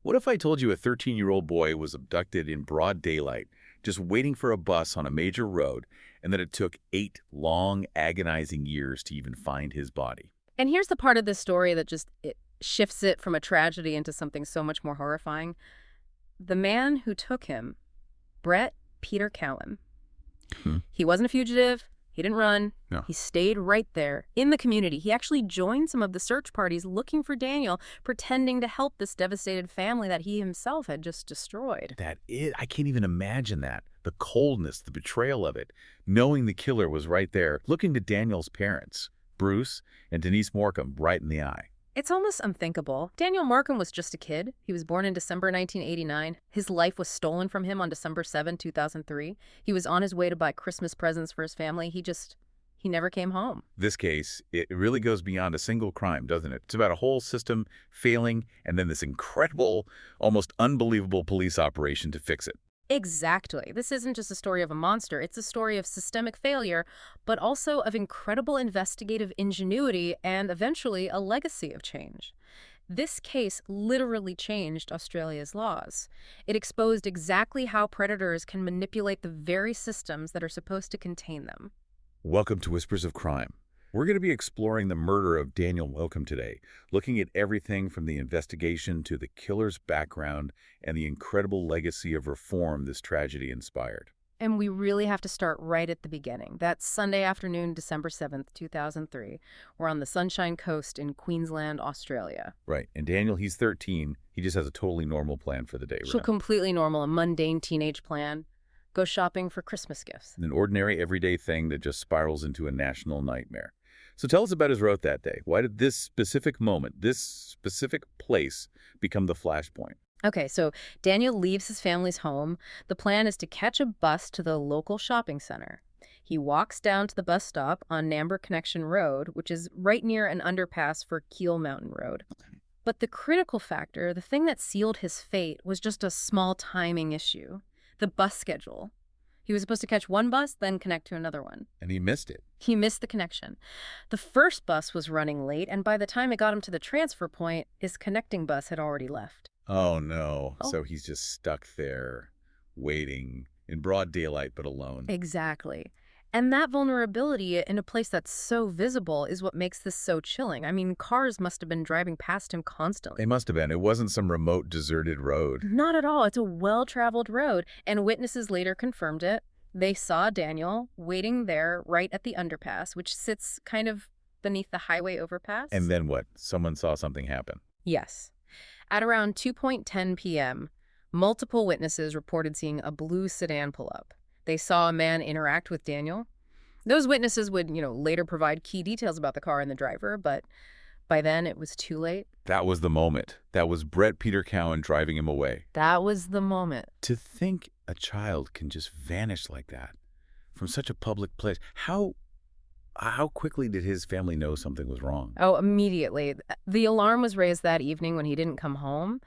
What if I told you a 13-year-old boy was abducted in broad daylight, just waiting for a bus on a major road, and that it took 8 long, agonizing years to even find his body? And here's the part of this story that just it shifts it from a tragedy into something so much more horrifying. The man who took him, Brett Peter Cowan, Hmm. he wasn't a fugitive. He didn't run. No. He stayed right there in the community. He actually joined some of the search parties looking for Daniel, pretending to help this devastated family that he himself had just destroyed. I can't even imagine that. The coldness, the betrayal of it, knowing the killer was right there, looking to Daniel's parents, Bruce and Denise Morcombe, right in the eye. It's almost unthinkable. Daniel Morcombe was just a kid. He was born in December 1989. His life was stolen from him on December 7, 2003. He was on his way to buy Christmas presents for his family. He never came home. This case, it really goes beyond a single crime, doesn't it? It's about a whole system failing and then this incredible, almost unbelievable police operation to fix it. Exactly. This isn't just a story of a monster. It's a story of systemic failure, but also of incredible investigative ingenuity and eventually a legacy of change. This case literally changed Australia's laws. It exposed exactly how predators can manipulate the very systems that are supposed to contain them. Welcome to Whispers of Crime. We're going to be exploring the murder of Daniel Morcombe today, looking at everything from the investigation to the killer's background and the incredible legacy of reform this tragedy inspired. And we really have to start right at the beginning. That's Sunday afternoon, December 7th, 2003. We're on the Sunshine Coast in Queensland, Australia. Right. And Daniel, he's 13. He just has a totally normal plan for the day. So completely normal, a mundane teenage plan. Go shopping for Christmas gifts. An ordinary, everyday thing that just spirals into a national nightmare. So tell us about his route that day. Why did this specific moment, this specific place, become the flashpoint? Okay, so Daniel leaves his family's home. The plan is to catch a bus to the local shopping center. He walks down to the bus stop on Nambour Connection Road, which is right near an underpass for Keel Mountain Road. But the critical factor, the thing that sealed his fate, was just a small timing issue. The bus schedule. He was supposed to catch one bus, then connect to another one. And he missed it. He missed the connection. The first bus was running late, and by the time it got him to the transfer point, his connecting bus had already left. Oh, no. Oh. So he's just stuck there, waiting, in broad daylight, but alone. Exactly. And that vulnerability in a place that's so visible is what makes this so chilling. I mean, cars must have been driving past him constantly. They must have been. It wasn't some remote, deserted road. Not at all. It's a well-traveled road, and witnesses later confirmed it. They saw Daniel waiting there right at the underpass, which sits kind of beneath the highway overpass. And then what? Someone saw something happen. Yes. At around 2:10 p.m., multiple witnesses reported seeing a blue sedan pull up. They saw a man interact with Daniel. Those witnesses would, later provide key details about the car and the driver, but by then it was too late. That was the moment. That was Brett Peter Cowan driving him away. That was the moment. To think a child can just vanish like that from such a public place. How quickly did his family know something was wrong? Oh, immediately. The alarm was raised that evening when he didn't come home.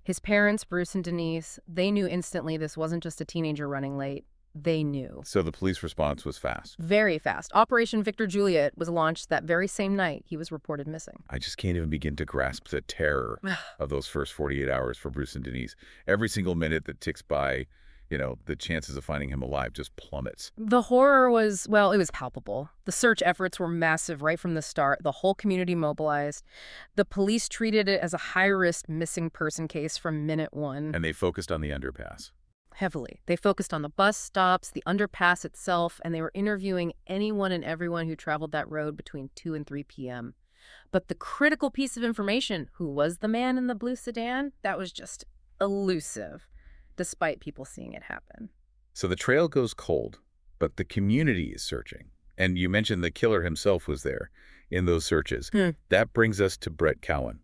His parents, Bruce and Denise, they knew instantly this wasn't just a teenager running late. They knew. So the police response was fast. Very fast. Operation Victor Juliet was launched that very same night he was reported missing. I just can't even begin to grasp the terror of those first 48 hours for Bruce and Denise. Every single minute that ticks by, the chances of finding him alive just plummets. The horror was, well, it was palpable. The search efforts were massive right from the start. The whole community mobilized. The police treated it as a high-risk missing person case from minute one. And they focused on the underpass. Heavily. They focused on the bus stops, the underpass itself, and they were interviewing anyone and everyone who traveled that road between 2 and 3 p.m. But the critical piece of information, who was the man in the blue sedan, that was just elusive, despite people seeing it happen. So the trail goes cold, but the community is searching. And you mentioned the killer himself was there in those searches. That brings us to Brett Cowan.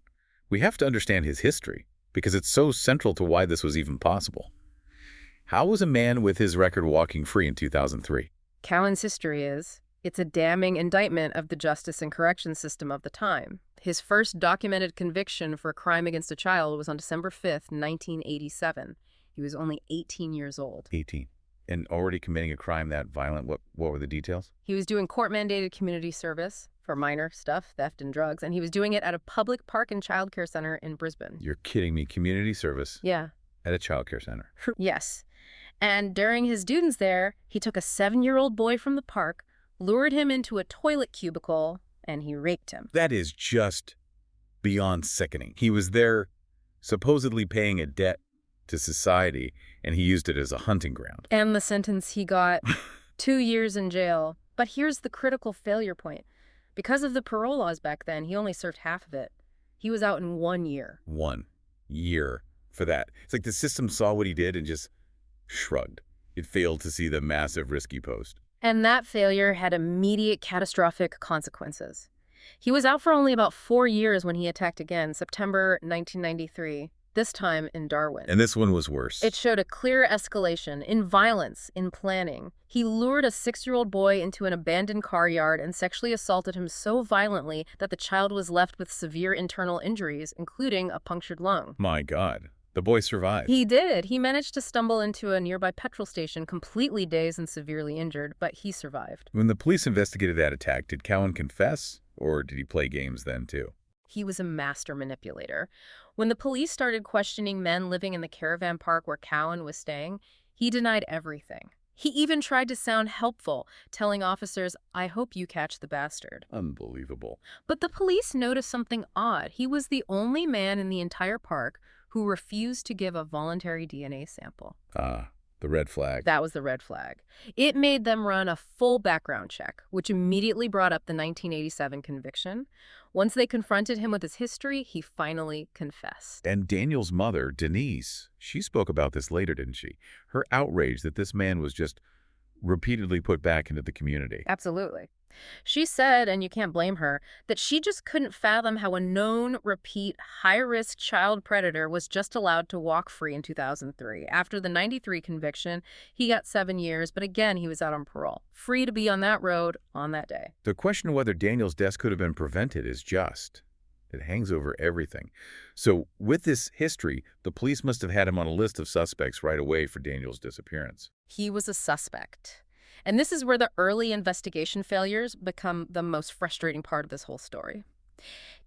We have to understand his history because it's so central to why this was even possible. How was a man with his record walking free in 2003? Cowan's history is, it's a damning indictment of the justice and correction system of the time. His first documented conviction for a crime against a child was on December 5th, 1987. He was only 18 years old. 18. And already committing a crime that violent, what were the details? He was doing court-mandated community service for minor stuff, theft and drugs, and he was doing it at a public park and childcare center in Brisbane. You're kidding me. Community service Yeah. at a childcare center. Yes. And during his duties there, he took a 7-year-old boy from the park, lured him into a toilet cubicle, and he raped him. That is just beyond sickening. He was there supposedly paying a debt to society, and he used it as a hunting ground. And the sentence he got, 2 years in jail. But here's the critical failure point. Because of the parole laws back then, he only served half of it. He was out in 1 year. 1 year for that. It's like the system saw what he did and just shrugged. It failed to see the massive risk he posed. And that failure had immediate catastrophic consequences. He was out for only about 4 years when he attacked again, September 1993, this time in Darwin. And this one was worse. It showed a clear escalation in violence, in planning. He lured a 6-year-old boy into an abandoned car yard and sexually assaulted him so violently that the child was left with severe internal injuries, including a punctured lung. My God. The boy survived. He did. He managed to stumble into a nearby petrol station, completely dazed and severely injured, but he survived. When the police investigated that attack, did Cowan confess, or did he play games then too? He was a master manipulator. When the police started questioning men living in the caravan park where Cowan was staying, he denied everything. He even tried to sound helpful, telling officers, "I hope you catch the bastard." Unbelievable. But the police noticed something odd. He was the only man in the entire park who refused to give a voluntary DNA sample. Ah, the red flag. That was the red flag. It made them run a full background check, which immediately brought up the 1987 conviction. Once they confronted him with his history, he finally confessed. And Daniel's mother, Denise, she spoke about this later, didn't she? Her outrage that this man was just repeatedly put back into the community. Absolutely. She said, and you can't blame her, that she just couldn't fathom how a known, repeat, high-risk child predator was just allowed to walk free in 2003. After the 93 conviction, he got 7 years, but again, he was out on parole, free to be on that road on that day. The question of whether Daniel's death could have been prevented is just. It hangs over everything. So with this history, the police must have had him on a list of suspects right away for Daniel's disappearance. He was a suspect. And this is where the early investigation failures become the most frustrating part of this whole story.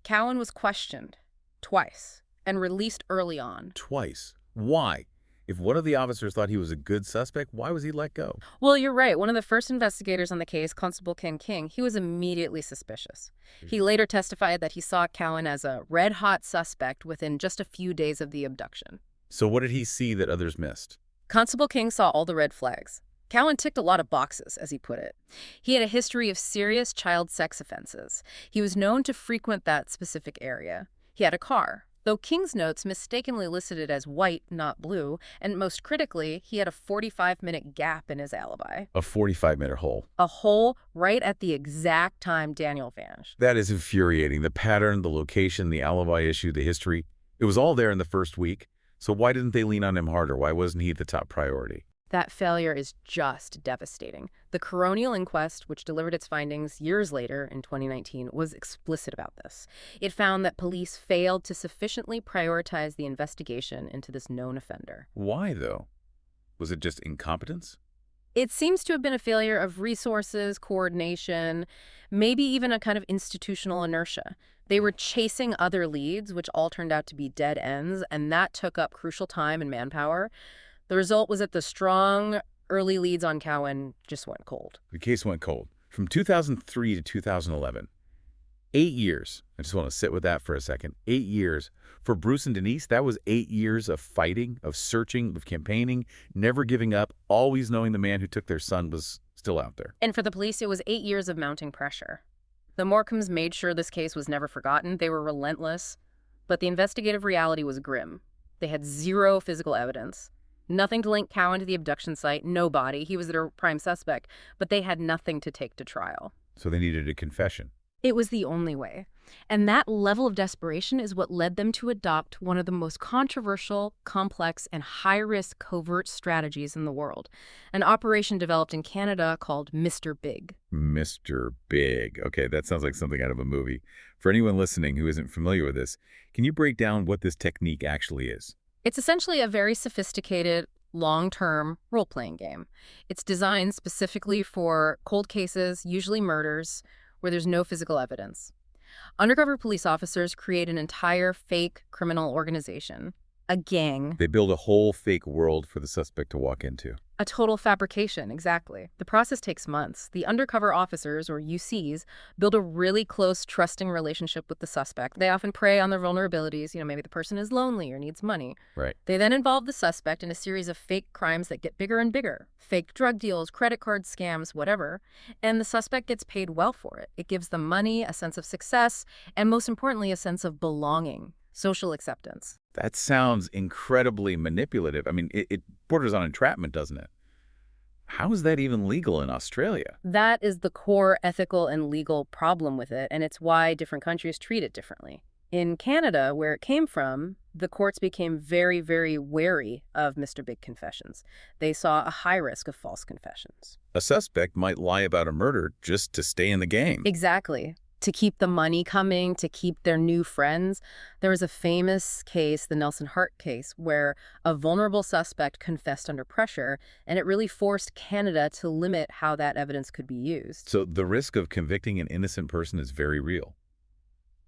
Cowan was questioned twice and released early on. Twice. Why? If one of the officers thought he was a good suspect, why was he let go? Well, you're right. One of the first investigators on the case, Constable Ken King, he was immediately suspicious. He later testified that he saw Cowan as a red-hot suspect within just a few days of the abduction. So what did he see that others missed? Constable King saw all the red flags. Cowan ticked a lot of boxes, as he put it. He had a history of serious child sex offenses. He was known to frequent that specific area. He had a car, though King's notes mistakenly listed it as white, not blue, and most critically, he had a 45-minute gap in his alibi. A 45-minute hole. A hole right at the exact time Daniel vanished. That is infuriating. The pattern, the location, the alibi issue, the history. It was all there in the first week. So why didn't they lean on him harder? Why wasn't he the top priority? That failure is just devastating. The coronial inquest, which delivered its findings years later in 2019, was explicit about this. It found that police failed to sufficiently prioritize the investigation into this known offender. Why, though? Was it just incompetence? It seems to have been a failure of resources, coordination, maybe even a kind of institutional inertia. They were chasing other leads, which all turned out to be dead ends, and that took up crucial time and manpower. The result was that the strong early leads on Cowan just went cold. The case went cold. From 2003 to 2011. 8 years. I just want to sit with that for a second. 8 years. For Bruce and Denise, that was 8 years of fighting, of searching, of campaigning, never giving up, always knowing the man who took their son was still out there. And for the police, it was 8 years of mounting pressure. The Morcombes made sure this case was never forgotten. They were relentless. But the investigative reality was grim. They had zero physical evidence. Nothing to link Cowan to the abduction site, no body. He was their prime suspect, but they had nothing to take to trial. So they needed a confession. It was the only way. And that level of desperation is what led them to adopt one of the most controversial, complex, and high-risk covert strategies in the world, an operation developed in Canada called Mr. Big. Mr. Big. Okay, that sounds like something out of a movie. For anyone listening who isn't familiar with this, can you break down what this technique actually is? It's essentially a very sophisticated, long-term role-playing game. It's designed specifically for cold cases, usually murders, where there's no physical evidence. Undercover police officers create an entire fake criminal organization, a gang. They build a whole fake world for the suspect to walk into. A total fabrication, exactly. The process takes months. The undercover officers, or UCs, build a really close, trusting relationship with the suspect. They often prey on their vulnerabilities. Maybe the person is lonely or needs money. Right. They then involve the suspect in a series of fake crimes that get bigger and bigger. Fake drug deals, credit card scams, whatever. And the suspect gets paid well for it. It gives them money, a sense of success, and most importantly, a sense of belonging, social acceptance. That sounds incredibly manipulative. I mean, it borders on entrapment, doesn't it? How is that even legal in Australia? That is the core ethical and legal problem with it, and it's why different countries treat it differently. In Canada, where it came from, the courts became very, very wary of Mr. Big confessions. They saw a high risk of false confessions. A suspect might lie about a murder just to stay in the game. Exactly. To keep the money coming, to keep their new friends. There was a famous case, the Nelson Hart case, where a vulnerable suspect confessed under pressure, and it really forced Canada to limit how that evidence could be used. So the risk of convicting an innocent person is very real.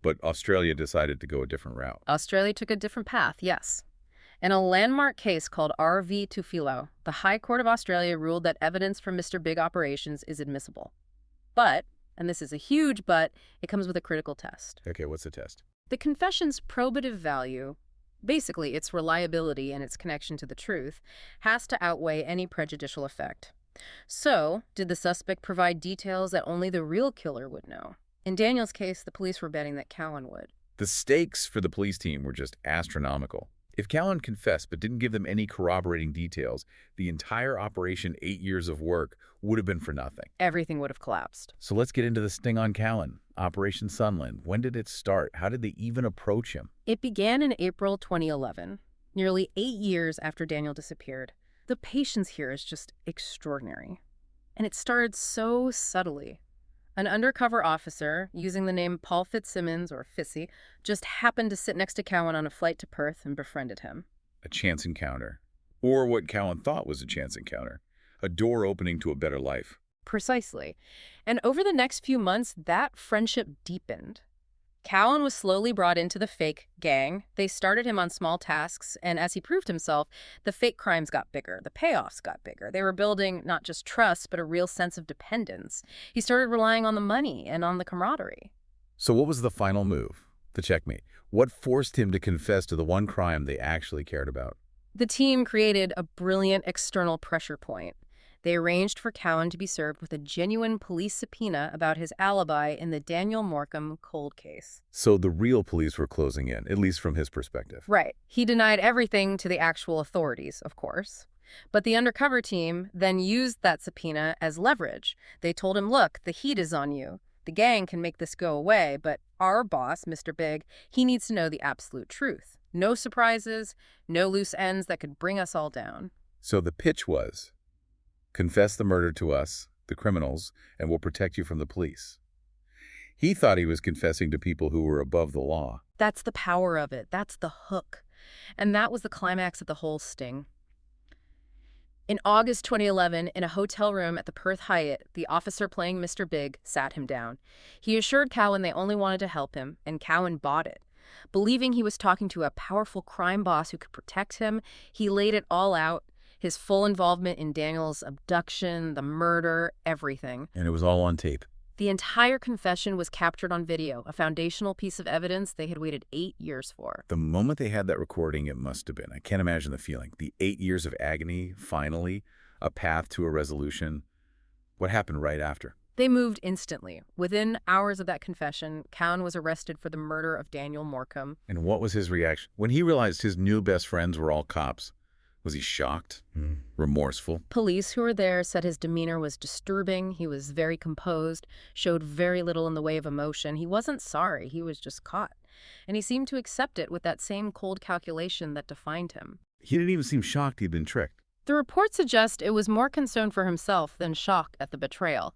But Australia decided to go a different route. Australia took a different path, yes. In a landmark case called R.V. Tufilo, the High Court of Australia ruled that evidence from Mr. Big operations is admissible. But, and this is a huge but, it comes with a critical test. Okay, what's the test? The confession's probative value, basically its reliability and its connection to the truth, has to outweigh any prejudicial effect. So, did the suspect provide details that only the real killer would know? In Daniel's case, the police were betting that Cowan would. The stakes for the police team were just astronomical. If Cowan confessed but didn't give them any corroborating details, the entire operation, 8 years of work, would have been for nothing. Everything would have collapsed. So let's get into the sting on Cowan. Operation Sunland. When did it start? How did they even approach him? It began in April 2011, nearly 8 years after Daniel disappeared. The patience here is just extraordinary. And it started so subtly. An undercover officer, using the name Paul Fitzsimmons, or Fissy, just happened to sit next to Cowan on a flight to Perth and befriended him. A chance encounter. Or what Cowan thought was a chance encounter. A door opening to a better life. Precisely. And over the next few months, that friendship deepened. Cowan was slowly brought into the fake gang. They started him on small tasks, and as he proved himself, the fake crimes got bigger. The payoffs got bigger. They were building not just trust, but a real sense of dependence. He started relying on the money and on the camaraderie. So what was the final move? The checkmate. What forced him to confess to the one crime they actually cared about? The team created a brilliant external pressure point. They arranged for Cowan to be served with a genuine police subpoena about his alibi in the Daniel Morcombe cold case. So the real police were closing in, at least from his perspective. Right. He denied everything to the actual authorities, of course. But the undercover team then used that subpoena as leverage. They told him, look, the heat is on you. The gang can make this go away, but our boss, Mr. Big, he needs to know the absolute truth. No surprises, no loose ends that could bring us all down. So the pitch was, confess the murder to us, the criminals, and we'll protect you from the police. He thought he was confessing to people who were above the law. That's the power of it. That's the hook. And that was the climax of the whole sting. In August 2011, in a hotel room at the Perth Hyatt, the officer playing Mr. Big sat him down. He assured Cowan they only wanted to help him, and Cowan bought it. Believing he was talking to a powerful crime boss who could protect him, he laid it all out. His full involvement in Daniel's abduction, the murder, everything. And it was all on tape. The entire confession was captured on video, a foundational piece of evidence they had waited 8 years for. The moment they had that recording, it must have been. I can't imagine the feeling. The 8 years of agony, finally, a path to a resolution. What happened right after? They moved instantly. Within hours of that confession, Cowan was arrested for the murder of Daniel Morcombe. And what was his reaction? When he realized his new best friends were all cops, was he shocked? Remorseful? Police who were there said his demeanor was disturbing. He was very composed, showed very little in the way of emotion. He wasn't sorry. He was just caught. And he seemed to accept it with that same cold calculation that defined him. He didn't even seem shocked he'd been tricked. The reports suggest it was more concern for himself than shock at the betrayal.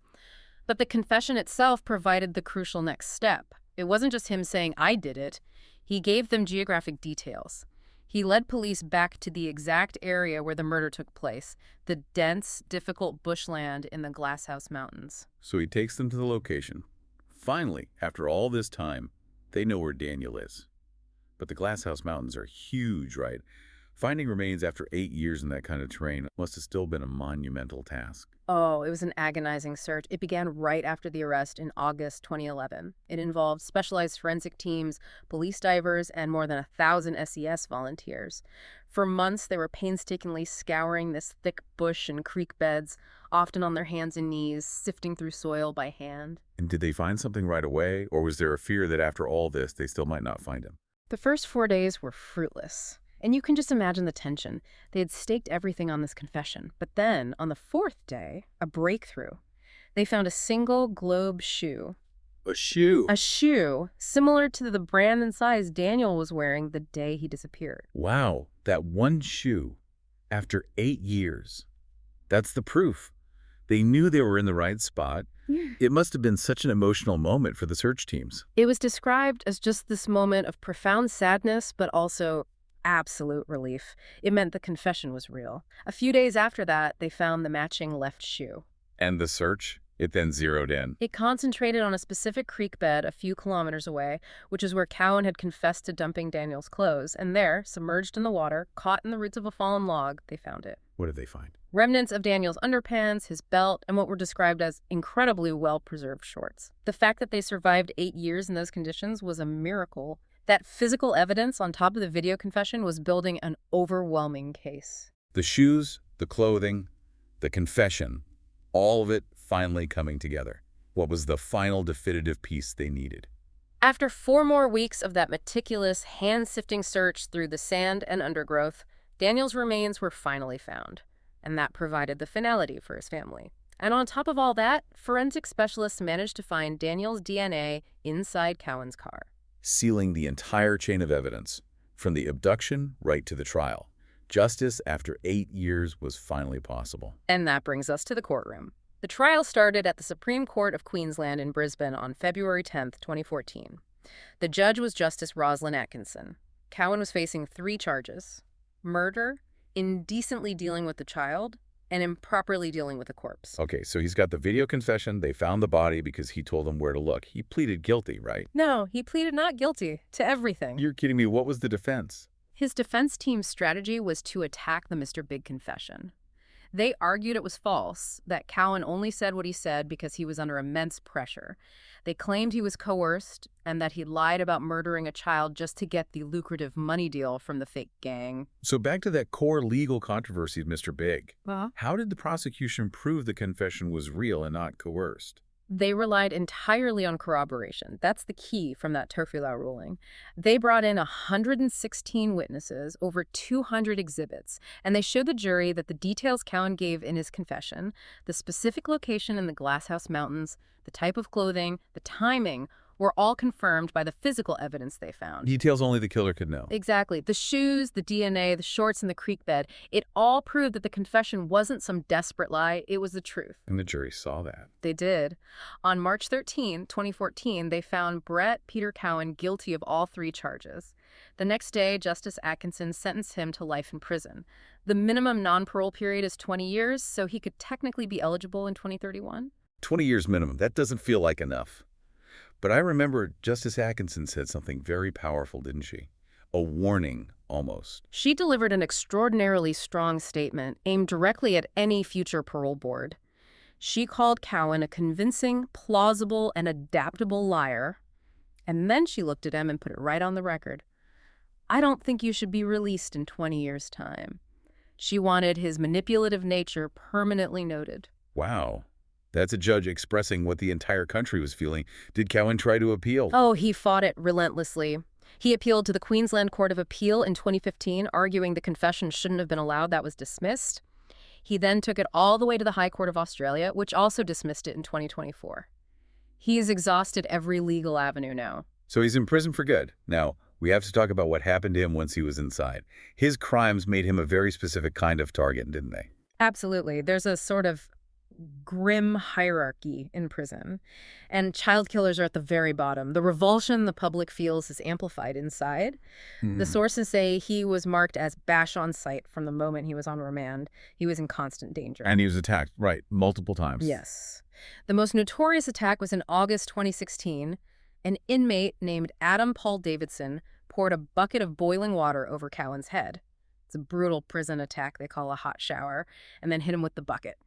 But the confession itself provided the crucial next step. It wasn't just him saying, I did it. He gave them geographic details. He led police back to the exact area where the murder took place, the dense, difficult bushland in the Glasshouse Mountains. So he takes them to the location. Finally, after all this time, they know where Daniel is. But the Glasshouse Mountains are huge, right? Finding remains after 8 years in that kind of terrain must have still been a monumental task. Oh, it was an agonizing search. It began right after the arrest in August 2011. It involved specialized forensic teams, police divers, and more than 1,000 SES volunteers. For months, they were painstakingly scouring this thick bush and creek beds, often on their hands and knees, sifting through soil by hand. And did they find something right away, or was there a fear that after all this, they still might not find him? The first 4 days were fruitless. And you can just imagine the tension. They had staked everything on this confession. But then, on the 4th day, a breakthrough. They found a single globe shoe. A shoe? A shoe similar to the brand and size Daniel was wearing the day he disappeared. Wow, that one shoe. After 8 years. That's the proof. They knew they were in the right spot. It must have been such an emotional moment for the search teams. It was described as just this moment of profound sadness, but also absolute relief. It meant the confession was real. A few days after that, they found the matching left shoe. And the search? It then zeroed in. It concentrated on a specific creek bed a few kilometers away, which is where Cowan had confessed to dumping Daniel's clothes. And there, submerged in the water, caught in the roots of a fallen log, they found it. What did they find? Remnants of Daniel's underpants, his belt, and what were described as incredibly well-preserved shorts. The fact that they survived 8 years in those conditions was a miracle. That physical evidence on top of the video confession was building an overwhelming case. The shoes, the clothing, the confession, all of it finally coming together. What was the final definitive piece they needed? After 4 more weeks of that meticulous, hand-sifting search through the sand and undergrowth, Daniel's remains were finally found, and that provided the finality for his family. And on top of all that, forensic specialists managed to find Daniel's DNA inside Cowan's car, Sealing the entire chain of evidence, from the abduction right to the trial. Justice after 8 years was finally possible. And that brings us to the courtroom. The trial started at the Supreme Court of Queensland in Brisbane on February 10, 2014. The judge was Justice Roslyn Atkinson. Cowan was facing 3 charges: murder, indecently dealing with the child, and improperly dealing with a corpse. Okay, so he's got the video confession. They found the body because he told them where to look. He pleaded guilty, right? No, he pleaded not guilty to everything. You're kidding me. What was the defense? His defense team's strategy was to attack the Mr. Big confession. They argued it was false, that Cowan only said what he said because he was under immense pressure. They claimed he was coerced and that he lied about murdering a child just to get the lucrative money deal from the fake gang. So back to that core legal controversy of Mr. Big. Uh-huh. How did the prosecution prove the confession was real and not coerced? They relied entirely on corroboration. That's the key from that Terfula ruling. They brought in 116 witnesses, over 200 exhibits, and they showed the jury that the details Cowan gave in his confession, the specific location in the Glasshouse Mountains, the type of clothing, the timing, were all confirmed by the physical evidence they found. Details only the killer could know. Exactly. The shoes, the DNA, the shorts, and the creek bed, it all proved that the confession wasn't some desperate lie, it was the truth. And the jury saw that. They did. On March 13, 2014, they found Brett Peter Cowan guilty of all 3 charges. The next day, Justice Atkinson sentenced him to life in prison. The minimum non-parole period is 20 years, so he could technically be eligible in 2031. 20 years minimum. That doesn't feel like enough. But I remember Justice Atkinson said something very powerful, didn't she? A warning, almost. She delivered an extraordinarily strong statement aimed directly at any future parole board. She called Cowan a convincing, plausible, and adaptable liar. And then she looked at him and put it right on the record. I don't think you should be released in 20 years' time. She wanted his manipulative nature permanently noted. Wow. That's a judge expressing what the entire country was feeling. Did Cowan try to appeal? Oh, he fought it relentlessly. He appealed to the Queensland Court of Appeal in 2015, arguing the confession shouldn't have been allowed. That was dismissed. He then took it all the way to the High Court of Australia, which also dismissed it in 2024. He has exhausted every legal avenue now. So he's in prison for good. Now, we have to talk about what happened to him once he was inside. His crimes made him a very specific kind of target, didn't they? Absolutely. There's a sort of grim hierarchy in prison, and child killers are at the very bottom. The revulsion the public feels is amplified inside. The Hmm. sources say he was marked as bash on sight from the moment he was on remand. He was in constant danger. And he was attacked, right, multiple times. Yes. The most notorious attack was in August 2016. An inmate named Adam Paul Davidson poured a bucket of boiling water over Cowan's head. It's a brutal prison attack they call a hot shower, and then hit him with the bucket.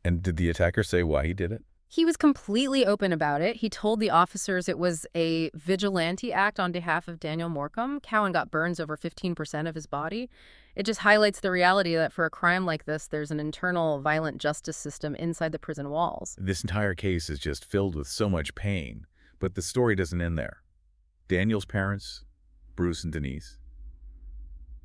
And did the attacker say why he did it? He was completely open about it. He told the officers it was a vigilante act on behalf of Daniel Morcombe. Cowan got burns over 15% of his body. It just highlights the reality that for a crime like this, there's an internal violent justice system inside the prison walls. This entire case is just filled with so much pain, but the story doesn't end there. Daniel's parents, Bruce and Denise,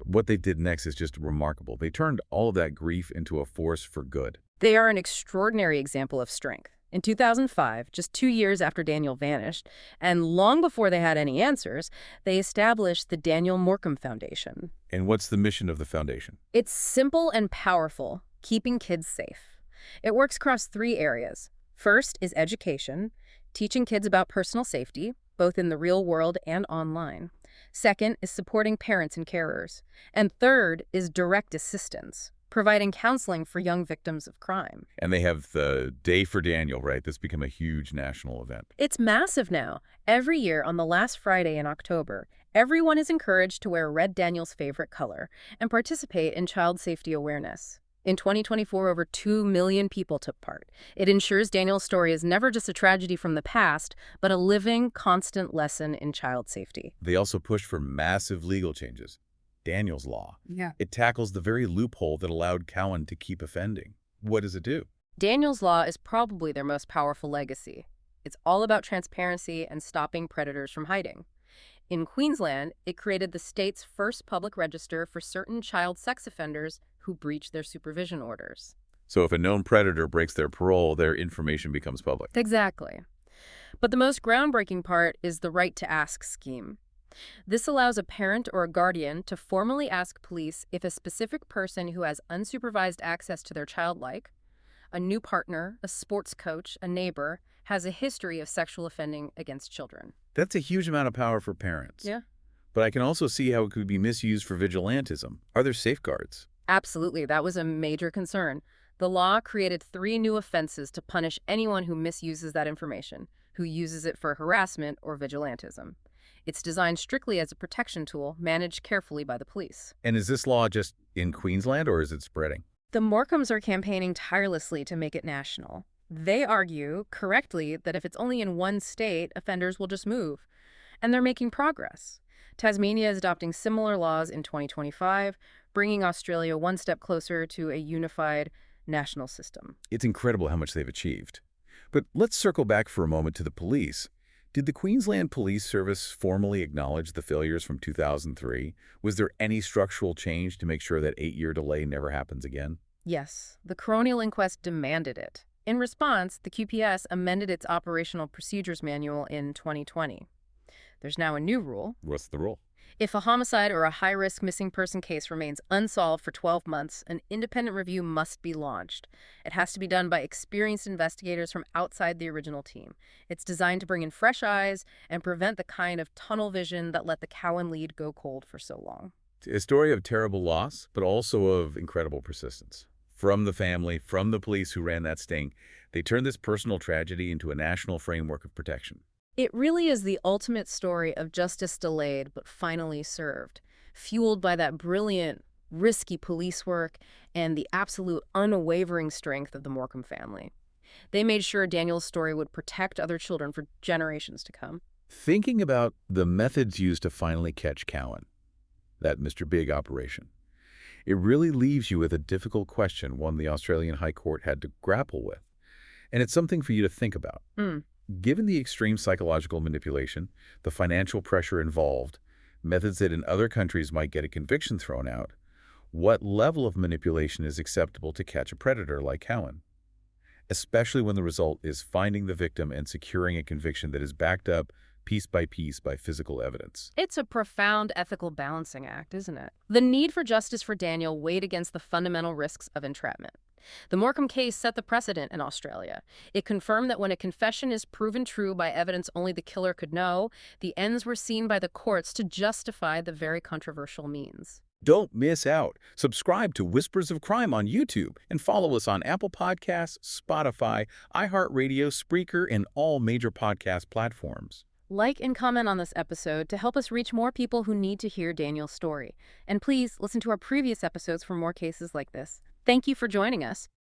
what they did next is just remarkable. They turned all of that grief into a force for good. They are an extraordinary example of strength. In 2005, just 2 years after Daniel vanished, and long before they had any answers, they established the Daniel Morcombe Foundation. And what's the mission of the foundation? It's simple and powerful, keeping kids safe. It works across 3 areas. First is education, teaching kids about personal safety, both in the real world and online. Second is supporting parents and carers. And third is direct assistance, providing counseling for young victims of crime. And they have the Day for Daniel, right? That's become a huge national event. It's massive now. Every year on the last Friday in October, everyone is encouraged to wear red Daniel's favorite color and participate in child safety awareness. In 2024, over 2 million people took part. It ensures Daniel's story is never just a tragedy from the past, but a living, constant lesson in child safety. They also pushed for massive legal changes. Daniel's Law. Yeah. It tackles the very loophole that allowed Cowan to keep offending. What does it do? Daniel's Law is probably their most powerful legacy. It's all about transparency and stopping predators from hiding. In Queensland, it created the state's first public register for certain child sex offenders who breach their supervision orders. So if a known predator breaks their parole, their information becomes public. Exactly. But the most groundbreaking part is the right to ask scheme. This allows a parent or a guardian to formally ask police if a specific person who has unsupervised access to their child, like a new partner, a sports coach, a neighbor, has a history of sexual offending against children. That's a huge amount of power for parents. Yeah. But I can also see how it could be misused for vigilantism. Are there safeguards? Absolutely. That was a major concern. The law created 3 new offenses to punish anyone who misuses that information, who uses it for harassment or vigilantism. It's designed strictly as a protection tool, managed carefully by the police. And is this law just in Queensland or is it spreading? The Morcombes are campaigning tirelessly to make it national. They argue, correctly, that if it's only in one state, offenders will just move. And they're making progress. Tasmania is adopting similar laws in 2025, bringing Australia one step closer to a unified national system. It's incredible how much they've achieved. But let's circle back for a moment to the police. Did the Queensland Police Service formally acknowledge the failures from 2003? Was there any structural change to make sure that 8-year delay never happens again? Yes, the coronial inquest demanded it. In response, the QPS amended its operational procedures manual in 2020. There's now a new rule. What's the rule? If a homicide or a high-risk missing person case remains unsolved for 12 months, an independent review must be launched. It has to be done by experienced investigators from outside the original team. It's designed to bring in fresh eyes and prevent the kind of tunnel vision that let the Cowan lead go cold for so long. A story of terrible loss, but also of incredible persistence. From the family, from the police who ran that sting, they turned this personal tragedy into a national framework of protection. It really is the ultimate story of justice delayed but finally served, fueled by that brilliant, risky police work and the absolute unwavering strength of the Morcombe family. They made sure Daniel's story would protect other children for generations to come. Thinking about the methods used to finally catch Cowan, that Mr. Big operation, it really leaves you with a difficult question, one the Australian High Court had to grapple with. And it's something for you to think about. Given the extreme psychological manipulation, the financial pressure involved, methods that in other countries might get a conviction thrown out, what level of manipulation is acceptable to catch a predator like Cowan? Especially when the result is finding the victim and securing a conviction that is backed up piece by physical evidence. It's a profound ethical balancing act, isn't it? The need for justice for Daniel weighed against the fundamental risks of entrapment. The Morcombe case set the precedent in Australia. It confirmed that when a confession is proven true by evidence only the killer could know, the ends were seen by the courts to justify the very controversial means. Don't miss out. Subscribe to Whispers of Crime on YouTube and follow us on Apple Podcasts, Spotify, iHeartRadio, Spreaker, and all major podcast platforms. Like and comment on this episode to help us reach more people who need to hear Daniel's story. And please listen to our previous episodes for more cases like this. Thank you for joining us.